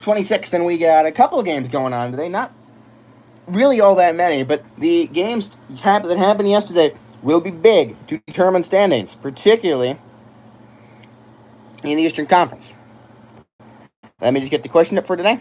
26th, and we got a couple of games going on today. Not really all that many, but the games that happened yesterday will be big to determine standings, particularly in the Eastern Conference. Let me just get the question up for today.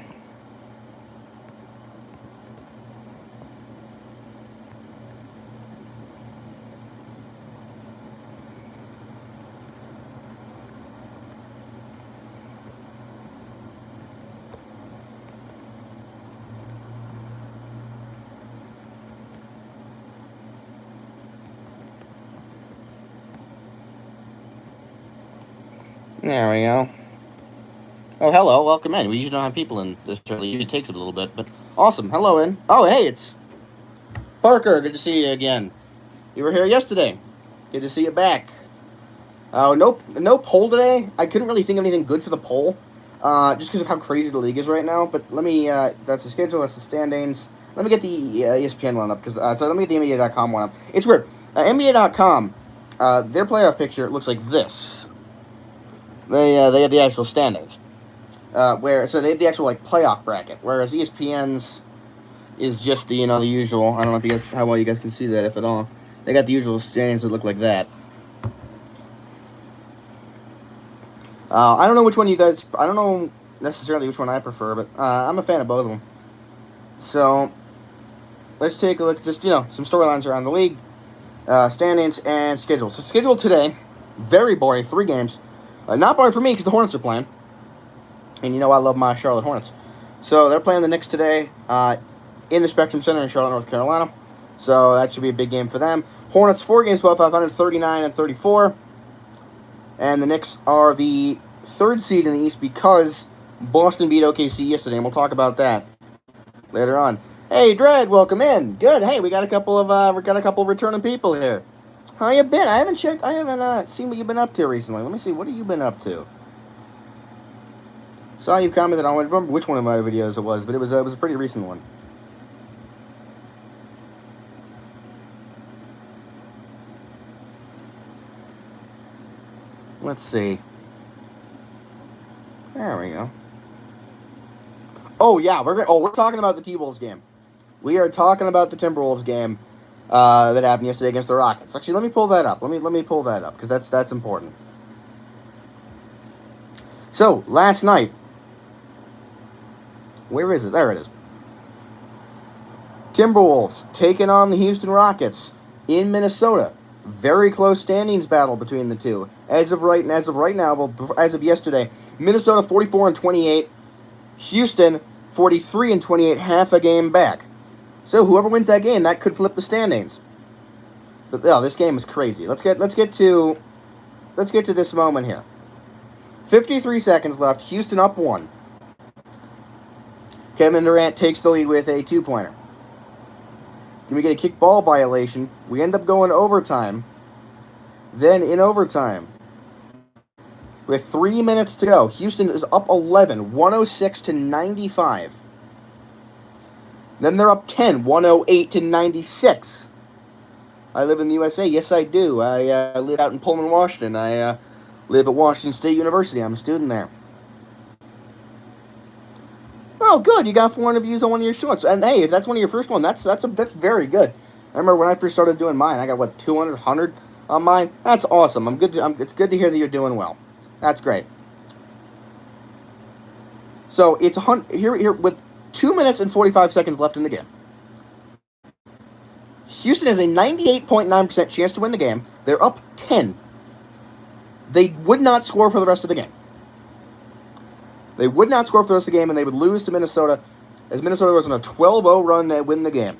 There we go. Oh, hello. Welcome in. We usually don't have people in this early. It usually takes a little bit, but awesome. Hello, in. Oh, hey, it's Parker. Good to see you again. You were here yesterday. Good to see you back. Oh, no poll today. I couldn't really think of anything good for the poll, just because of how crazy the league is right now. But let me. That's the schedule. That's the standings. Let me get the ESPN one up, so let me get the NBA.com one up. It's weird. NBA.com. Their playoff picture looks like this. They have the actual standings. So they have the actual playoff bracket, whereas ESPN's is just the usual. I don't know if you guys how well you guys can see that, if at all. They got the usual standings that look like that. I don't know which one you guys. I don't know necessarily which one I prefer, but I'm a fan of both of them. So let's take a look at just some storylines around the league, standings and schedule. So schedule today, very boring. 3 games. Not boring for me because the Hornets are playing. And I love my Charlotte Hornets. So they're playing the Knicks today in the Spectrum Center in Charlotte, North Carolina. So that should be a big game for them. Hornets 4 games above 500, 39 and 34. And the Knicks are the 3rd seed in the East because Boston beat OKC yesterday, and we'll talk about that later on. Hey, Dredd, welcome in. Good. Hey, we got a couple of returning people here. How you been? I haven't checked. I haven't seen what you've been up to recently. Let me see. What have you been up to? Saw you commented on. I don't remember which one of my videos it was, but it was a pretty recent one. Let's see. There we go. Oh yeah, we're talking about the T-Wolves game. We are talking about the Timberwolves game that happened yesterday against the Rockets. Actually, let me pull that up. Let me pull that up because that's important. So last night, where is it? There it is. Timberwolves taking on the Houston Rockets in Minnesota. Very close standings battle between the two. As of right now, well, as of yesterday, Minnesota 44 and 28, Houston 43 and 28, half a game back. So whoever wins that game, that could flip the standings. But this game is crazy. Let's get to this moment here. 53 seconds left. Houston up 1. Kevin Durant takes the lead with a 2-pointer. Then we get a kickball violation. We end up going overtime. Then in overtime, with 3 minutes to go, Houston is up 11, 106 to 95. Then they're up 10, 108 to 96. I live in the USA. Yes, I do. I live out in Pullman, Washington. I live at Washington State University. I'm a student there. Oh, good. You got 400 views on one of your shorts. And hey, if that's one of your first one, that's very good. I remember when I first started doing mine, I got 200, 100 on mine. That's awesome. It's good to hear that you're doing well. That's great. So it's here with 2 minutes and 45 seconds left in the game. Houston has a 98.9% chance to win the game. They're up 10. They would not score for the rest of the game. They would not score for the rest of the game, and they would lose to Minnesota, as Minnesota was on a 12-0 run to win the game.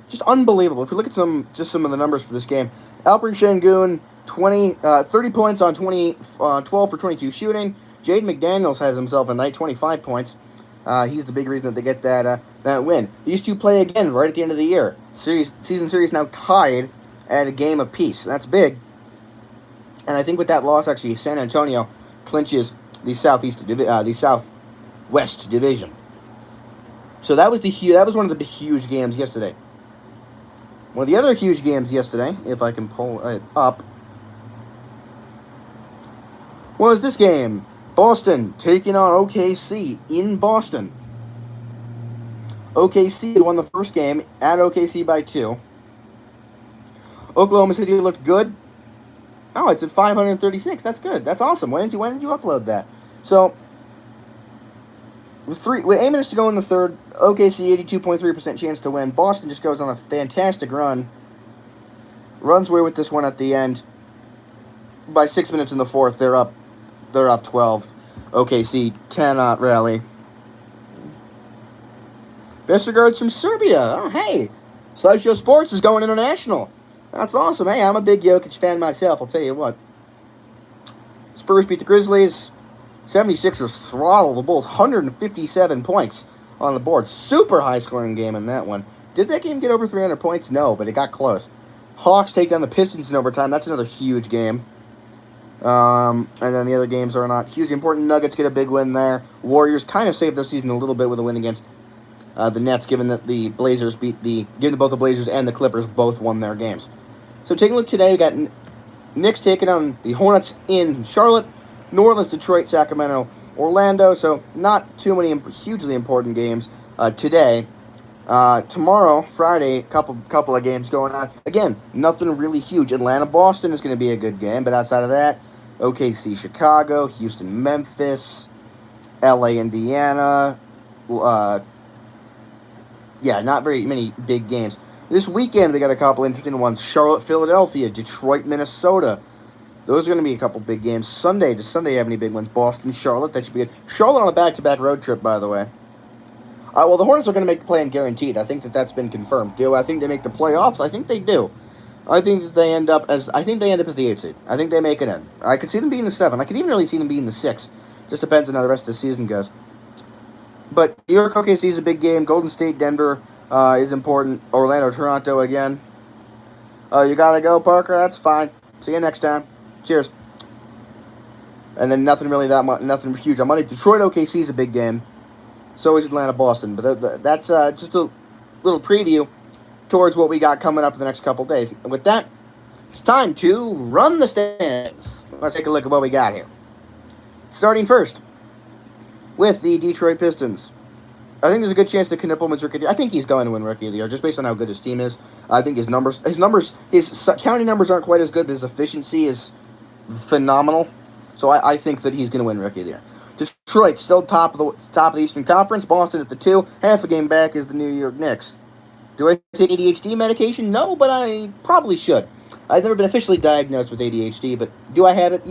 Just unbelievable. If you look at some of the numbers for this game, Alperen Sengun, 30 points on 12 for 22 shooting. Jaden McDaniels has himself a night, 25 points. He's the big reason that they get that win. These two play again right at the end of the year. Season series now tied at a game apiece. That's big. And I think with that loss, actually, San Antonio clinches the Southwest Division. So that was one of the huge games yesterday. One of the other huge games yesterday, if I can pull it up, was this game. Boston taking on OKC in Boston. OKC won the first game at OKC by 2. Oklahoma City looked good. Oh, it's at 536. That's good. That's awesome. When did you upload that? So, with 8 minutes to go in the third, OKC 82.3% chance to win. Boston just goes on a fantastic run. Runs away with this one at the end. By 6 minutes in the fourth, they're up 12. OKC cannot rally. Best regards from Serbia. Oh, hey. Slideshow Sports is going international. That's awesome. Hey, I'm a big Jokic fan myself, I'll tell you what. Spurs beat the Grizzlies. 76ers throttle the Bulls. 157 points on the board. Super high-scoring game in that one. Did that game get over 300 points? No, but it got close. Hawks take down the Pistons in overtime. That's another huge game. And then the other games are not hugely important. Nuggets get a big win there. Warriors kind of saved their season a little bit with a win against the Nets, given that the Blazers given both the Blazers and the Clippers both won their games. So taking a look today, we got Knicks taking on the Hornets in Charlotte, New Orleans, Detroit, Sacramento, Orlando. So not too many hugely important games today. Tomorrow, Friday, couple of games going on. Again, nothing really huge. Atlanta, Boston is going to be a good game, but outside of that, OKC, Chicago, Houston, Memphis, LA, Indiana. Not very many big games. This weekend, we got a couple interesting ones. Charlotte, Philadelphia, Detroit, Minnesota. Those are going to be a couple big games. Sunday, does Sunday have any big ones? Boston, Charlotte, that should be good. Charlotte on a back-to-back road trip, by the way. Well, the Hornets are going to make the play-in guaranteed. I think that's been confirmed. Do I think they make the playoffs? I think they do. I think that they end up as the 8th seed. I think they make it in. I could see them being the 7. I could even really see them being the 6. Just depends on how the rest of the season goes. But New York OKC is a big game. Golden State, Denver is important. Orlando, Toronto again. You gotta go, Parker. That's fine. See you next time. Cheers. And then nothing huge on Monday. Detroit OKC is a big game. So is Atlanta, Boston. But that's just a little preview towards what we got coming up in the next couple days. And with that, it's time to run the standings. Let's take a look at what we got here. Starting first with the Detroit Pistons. I think there's a good chance that Knippelman's Rookie of the Year. I think he's going to win Rookie of the Year, just based on how good his team is. I think his counting numbers aren't quite as good, but his efficiency is phenomenal. So I think that he's going to win Rookie of the Year. Detroit still top of the Eastern Conference. Boston at the 2. Half a game back is the New York Knicks. Do I take ADHD medication? No, but I probably should. I've never been officially diagnosed with ADHD, but do I have it?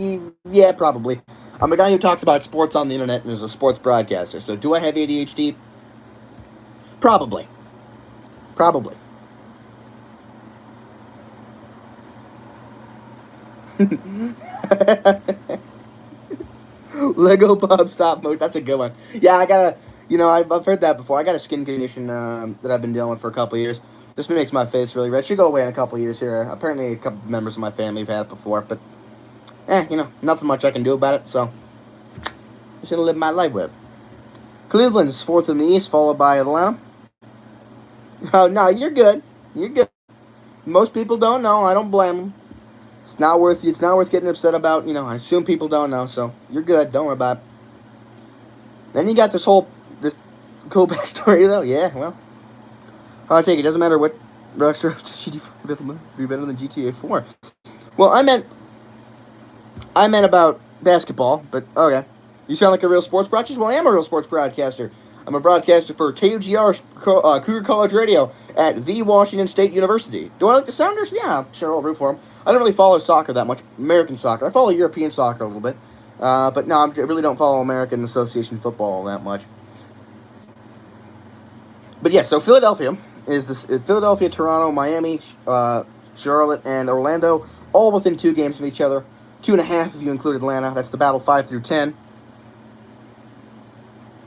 Yeah, probably. I'm a guy who talks about sports on the internet and is a sports broadcaster. So do I have ADHD? Probably. Lego Bob stop motion. That's a good one. Yeah, I've heard that before. I got a skin condition that I've been dealing with for a couple of years. This makes my face really red. Should go away in a couple of years here. Apparently, a couple members of my family have had it before, but nothing much I can do about it. So, just gonna live my life with it. Cleveland's 4th in the East, followed by Atlanta. Oh no, you're good. You're good. Most people don't know. I don't blame them. It's not worth getting upset about. I assume people don't know, so you're good. Don't worry about it. Then you got this cool backstory, though. Yeah, well, I'll take it. Doesn't matter what Rockstar be better than GTA 4. Well, I meant about basketball, but okay. You sound like a real sports broadcaster? Well, I am a real sports broadcaster. I'm a broadcaster for KUGR, Cougar College Radio at the Washington State University. Do I like the Sounders? Yeah, sure, I'll root for them. I don't really follow soccer that much, American soccer. I follow European soccer a little bit. But no, I really don't follow American Association football that much. But yeah, so Philadelphia, Toronto, Miami, Charlotte, and Orlando, all within 2 games of each other. 2.5 if you include Atlanta. That's the battle 5 through 10.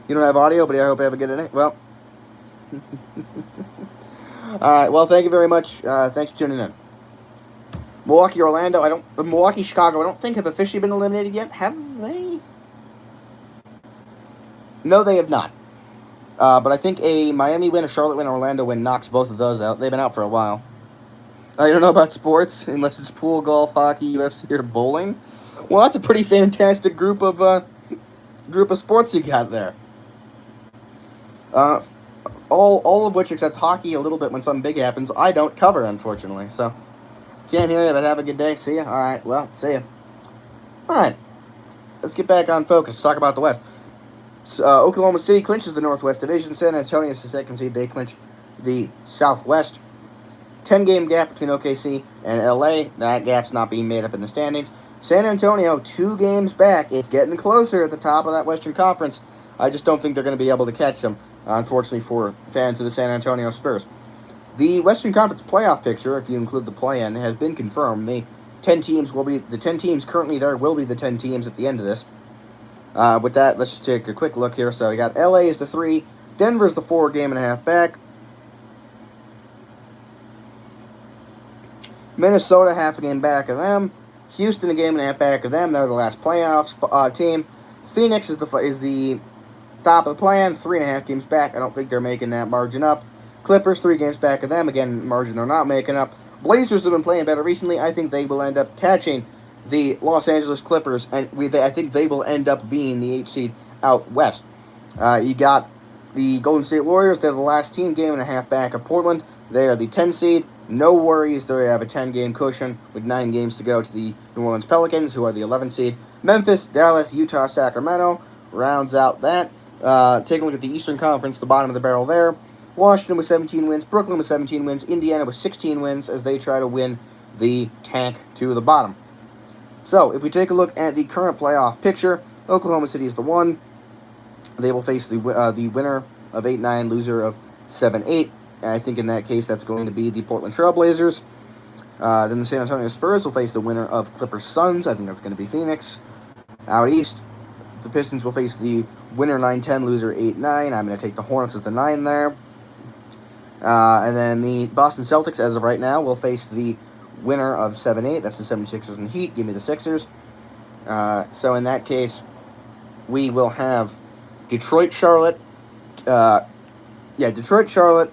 You don't have audio, but I hope I have a good day. Well, all right. Well, thank you very much. Thanks for tuning in. Milwaukee, Chicago, I don't think have officially been eliminated yet. Have they? No, they have not. But I think a Miami win, a Charlotte win, Orlando win knocks both of those out. They've been out for a while. I don't know about sports, unless it's pool, golf, hockey, UFC, or bowling. Well, that's a pretty fantastic group of group of sports you got there. Uh, all of which, except hockey, a little bit when something big happens, I don't cover, unfortunately. So, can't hear you, but have a good day. See ya. All right, well, see ya. All right, let's get back on focus. Let's talk about the West. Oklahoma City clinches the Northwest Division. San Antonio is the second seed. They clinch the Southwest. 10-game gap between OKC and LA. That gap's not being made up in the standings. San Antonio, 2 games back. It's getting closer at the top of that Western Conference. I just don't think they're going to be able to catch them, unfortunately, for fans of the San Antonio Spurs. The Western Conference playoff picture, if you include the play-in, has been confirmed. The 10 teams currently there will be the 10 teams at the end of this. With that, let's just take a quick look here. So we got LA is the 3, Denver's the 4, game and a half back. Minnesota half a game back of them. Houston a game and a half back of them. They're the last playoffs team. Phoenix is the top of the plan, 3.5 games back. I don't think they're making that margin up. Clippers 3 games back of them. Again, margin they're not making up. Blazers have been playing better recently. I think they will end up catching the Los Angeles Clippers, and I think they will end up being the 8 seed out west. You got the Golden State Warriors. They're the last team, game and a half back of Portland. They are the 10 seed. No worries, they have a 10-game cushion with 9 games to go to the New Orleans Pelicans, who are the 11 seed. Memphis, Dallas, Utah, Sacramento rounds out that. Take a look at the Eastern Conference, the bottom of the barrel there. Washington with 17 wins, Brooklyn with 17 wins, Indiana with 16 wins as they try to win the tank to the bottom. So, if we take a look at the current playoff picture, Oklahoma City is the 1. They will face the winner of 8-9, loser of 7-8. I think in that case that's going to be the Portland Trail Blazers. Then the San Antonio Spurs will face the winner of Clippers Suns. I think that's going to be Phoenix. Out east, the Pistons will face the winner 9-10, loser 8-9. I'm going to take the Hornets as the 9 there. And then the Boston Celtics, as of right now, will face the winner of 7-8. That's the 76ers and Heat. Give me the Sixers. So in that case, we will have Detroit, Charlotte. Detroit, Charlotte,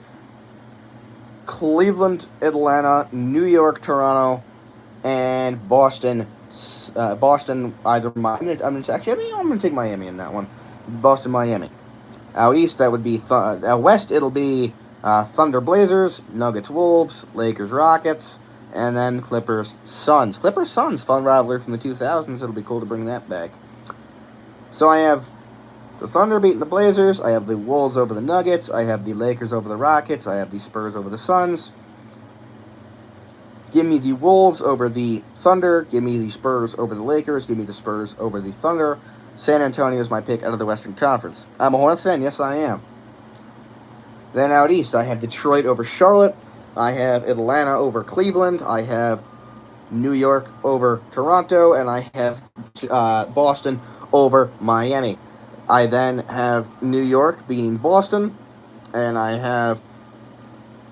Cleveland, Atlanta, New York, Toronto, and Boston. Boston, either Miami. I'm going to take Miami in that one. Boston, Miami. Out east, that would be out west. It'll be Thunder, Blazers, Nuggets, Wolves, Lakers, Rockets, and then Clippers, Suns. Clippers, Suns, fun rivalry from the 2000s. It'll be cool to bring that back. So I have the Thunder beating the Blazers. I have the Wolves over the Nuggets. I have the Lakers over the Rockets. I have the Spurs over the Suns. Give me the Wolves over the Thunder. Give me the Spurs over the Lakers. Give me the Spurs over the Thunder. San Antonio is my pick out of the Western Conference. I'm a Hornets fan. Yes, I am. Then out east, I have Detroit over Charlotte. I have Atlanta over Cleveland. I have New York over Toronto. And I have Boston over Miami. I then have New York beating Boston, and I have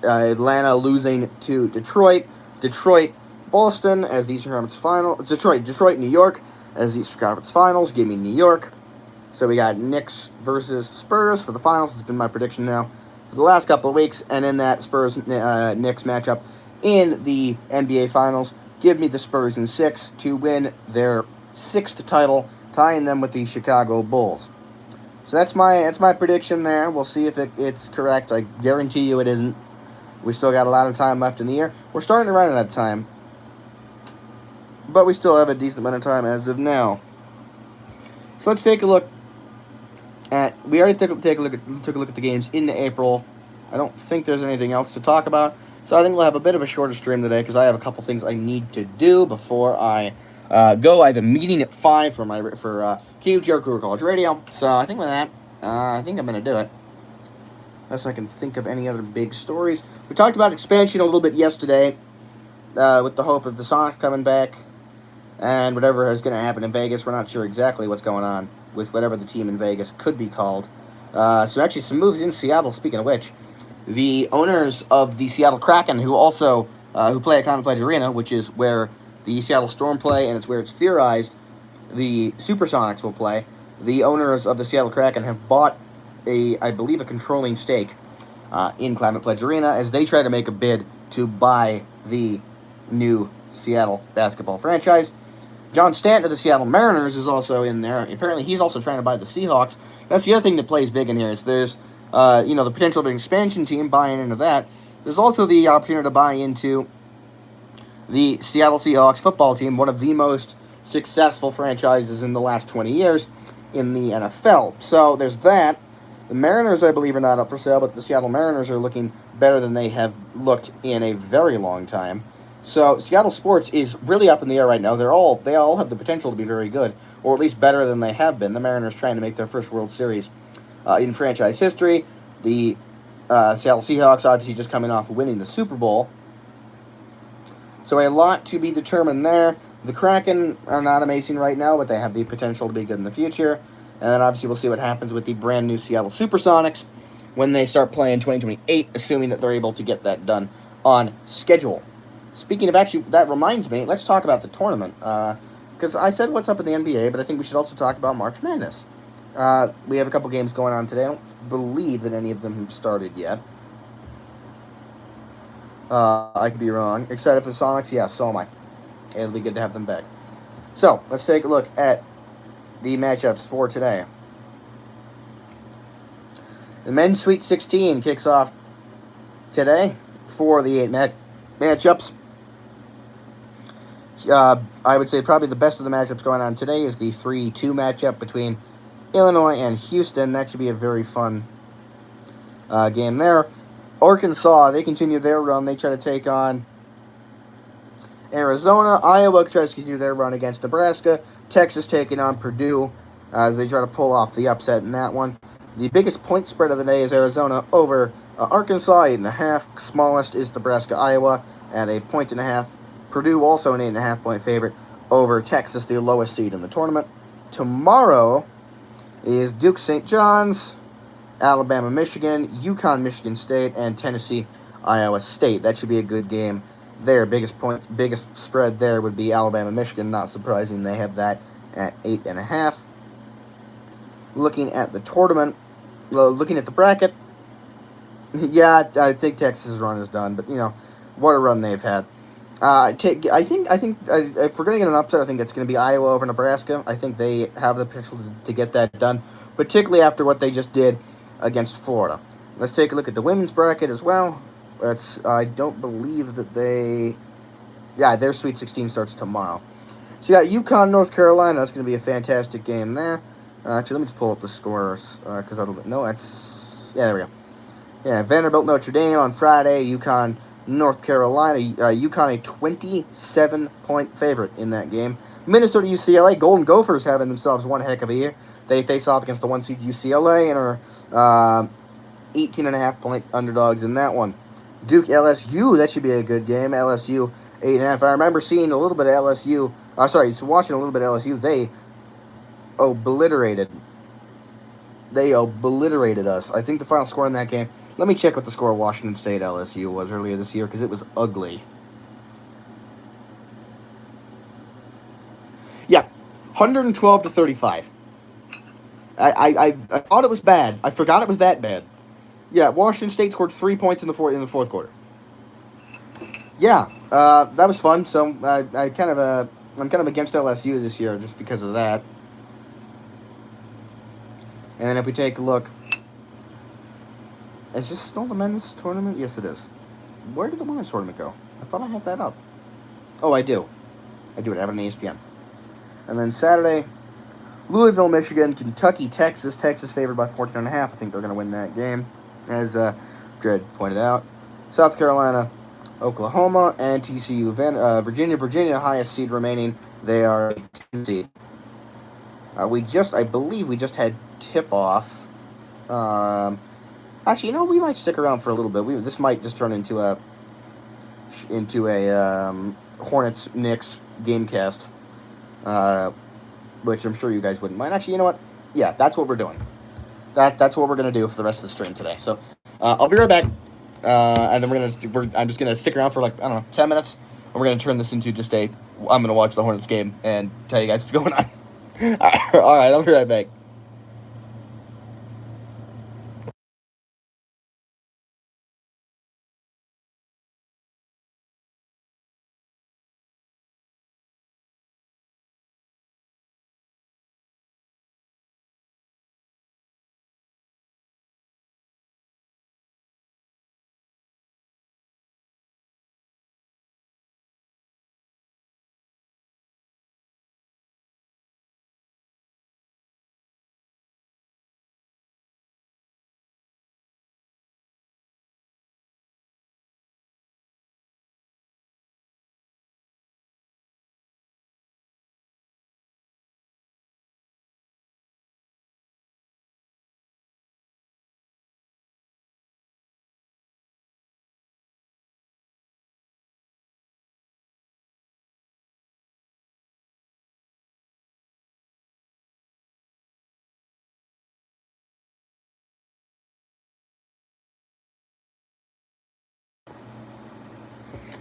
Atlanta losing to Detroit. Detroit, Boston as the Eastern Conference Finals. Detroit, New York as the Eastern Conference Finals. Give me New York. So we got Knicks versus Spurs for the finals. It's been my prediction now for the last couple of weeks, and in that Spurs-Knicks matchup in the NBA Finals, give me the Spurs in 6 to win their 6th title, tying them with the Chicago Bulls. So that's my prediction there. We'll see if it's correct. I guarantee you it isn't. We still got a lot of time left in the year. We're starting to run out of time, but we still have a decent amount of time as of now. So let's take a look at. We already took a look at the games in April. I don't think there's anything else to talk about. So I think we'll have a bit of a shorter stream today because I have a couple things I need to do before I go. I have a meeting at 5 for KUTR Cougar College Radio. So I think with that, I think I'm going to do it. Unless I can think of any other big stories. We talked about expansion a little bit yesterday with the hope of the Sonics coming back and whatever is going to happen in Vegas. We're not sure exactly what's going on with whatever the team in Vegas could be called. So actually some moves in Seattle, speaking of which. The owners of the Seattle Kraken, who also who play at Climate Pledge Arena, which is where the Seattle Storm play, and it's where it's theorized the Supersonics will play. The owners of the Seattle Kraken have bought I believe a controlling stake in Climate Pledge Arena as they try to make a bid to buy the new Seattle basketball franchise. John Stanton of the Seattle Mariners is also in there. Apparently, he's also trying to buy the Seahawks. That's the other thing that plays big in here. Is there's, the potential of an expansion team buying into that. There's also the opportunity to buy into the Seattle Seahawks football team, one of the most successful franchises in the last 20 years in the NFL. So there's that. The Mariners, I believe, are not up for sale, but the Seattle Mariners are looking better than they have looked in a very long time. So Seattle sports is really up in the air right now. They all have the potential to be very good, or at least better than they have been. The Mariners trying to make their first World Series in franchise history. The Seattle Seahawks obviously just coming off of winning the Super Bowl. So a lot to be determined there. The Kraken are not amazing right now, but they have the potential to be good in the future. And then obviously we'll see what happens with the brand new Seattle Supersonics when they start playing 2028, assuming that they're able to get that done on schedule. Speaking of actually, that reminds me, let's talk about the tournament. Because I said what's up in the NBA, but I think we should also talk about March Madness. We have a couple games going on today. I don't believe that any of them have started yet. I could be wrong. Excited for the Sonics? Yeah, so am I. It'll be good to have them back. So, let's take a look at the matchups for today. The men's Sweet 16 kicks off today for the 8 matchups. I would say probably the best of the matchups going on today is the 3-2 matchup between Illinois and Houston. That should be a very fun game there. Arkansas, they continue their run. They try to take on Arizona. Iowa tries to continue their run against Nebraska. Texas taking on Purdue as they try to pull off the upset in that one. The biggest point spread of the day is Arizona over Arkansas, 8.5. Smallest is Nebraska, Iowa at 1.5. Purdue also an 8.5 point favorite over Texas, the lowest seed in the tournament. Tomorrow is Duke St. John's, Alabama, Michigan, UConn, Michigan State, and Tennessee, Iowa State. That should be a good game there. Biggest spread there would be Alabama, Michigan. Not surprising they have that at 8.5. Looking at the tournament, looking at the bracket, yeah, I think Texas' run is done. But what a run they've had. I think if we're gonna get an upset, I think it's gonna be Iowa over Nebraska. I think they have the potential to get that done, particularly after what they just did against Florida. Let's take a look at the women's bracket as well. I don't believe that their Sweet 16 starts tomorrow. So you got UConn, North Carolina. That's going to be a fantastic game there. Actually, let me just pull up the scores because there we go. Yeah, Vanderbilt, Notre Dame on Friday. UConn, North Carolina. UConn a 27-point favorite in that game. Minnesota, UCLA. Golden Gophers having themselves one heck of a year. They face off against the 1 seed UCLA and are 18.5 point underdogs in that one. Duke, LSU. That should be a good game. LSU 8.5. I remember seeing a little bit of LSU. Watching a little bit of LSU. They obliterated us. I think the final score in that game. Let me check what the score of Washington State LSU was earlier this year because it was ugly. Yeah, 112-35. I thought it was bad. I forgot it was that bad. Yeah, Washington State scored 3 points in the fourth quarter. Yeah, that was fun. So I'm kind of against LSU this year just because of that. And then if we take a look, is this still the men's tournament? Yes, it is. Where did the women's tournament go? I thought I had that up. Oh, I do. I have it on ESPN. And then Saturday, Louisville, Michigan, Kentucky, Texas. Texas favored by 14.5. I think they're going to win that game, as Dredd pointed out. South Carolina, Oklahoma, and TCU. Virginia, highest seed remaining. They are a 10 seed. I believe we just had tip-off. Actually, we might stick around for a little bit. This might just turn into a Hornets-Knicks gamecast, which I'm sure you guys wouldn't mind. Actually, you know what? Yeah, that's what we're doing. That's what we're going to do for the rest of the stream today. So, I'll be right back. And then I'm just gonna stick around for 10 minutes, and we're gonna turn this into I'm gonna watch the Hornets game and tell you guys what's going on. All right, I'll be right back.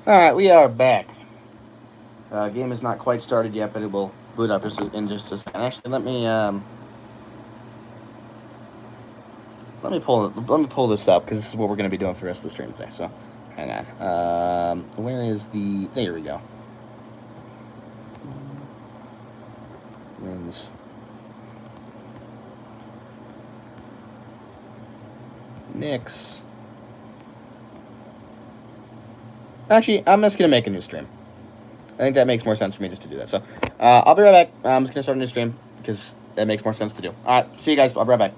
Alright, we are back. Game is not quite started yet, but it will boot up in just a second. Actually, let me pull this up, because this is what we're going to be doing for the rest of the stream today. So, hang on. Where is the... There we go. Wins. Knicks. Actually, I'm just going to make a new stream. I think that makes more sense for me just to do that. So, I'll be right back. I'm just going to start a new stream because that makes more sense to do. Alright, see you guys. I'll be right back.